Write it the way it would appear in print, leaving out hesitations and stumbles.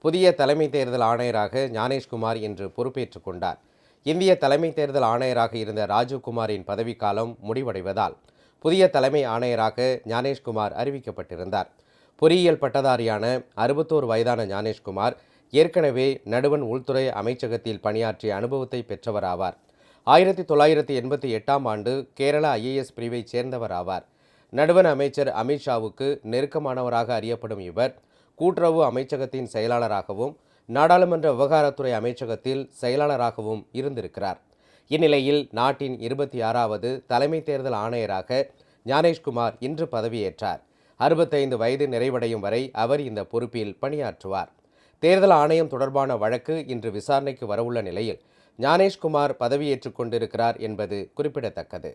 புதிய தலைமை தேர்தல் ஆணையராக ஞானேஷ்குமார் இன்று பொறுப்பேற்றுக் கொண்டார். இந்திய தலைமை தேர்தல் ஆணையராக இருந்த ராஜீவ்குமாரின் பதவிக்காலம் முடிவடைவதால் புதிய தலைமை ஆணையராக ஞானேஷ்குமார் அறிவிக்கப்பட்டிருந்தார். பொறியியல் பட்டதாரியான 61 வயதான ஞானேஷ்குமார் ஏற்கனவே நடுவண் உள்துறை அமைச்சகத்தில் பணியாற்றிய அனுபவத்தை பெற்றவராவார். 1988ஆம் ஆண்டு கேரள IAS பிரிவைச் சேர்ந்தவர் ஆவார். நடுவண் அமைச்சர் அமித்ஷாவுக்கு நெருக்கமானவராக அறியப்படும் இவர் கூட்டுறவு அமைச்சகத்தின் செயலாளராகவும் நாடாளுமன்ற விவகாரத்துறை அமைச்சகத்தில் செயலாளராகவும் இருந்திருக்கிறார். இந்நிலையில் நாட்டின் 26வது தலைமை தேர்தல் ஆணையராக ஞானேஷ்குமார் இன்று பதவியேற்றார். 65 வயது நிறைவடையும் வரை அவர் இந்த பொறுப்பில் பணியாற்றுவார். தேர்தல் ஆணையம் தொடர்பான வழக்கு இன்று விசாரணைக்கு வரவுள்ள நிலையில் ஞானேஷ்குமார் பதவியேற்றுக் கொண்டிருக்கிறார் என்பது குறிப்பிடத்தக்கது.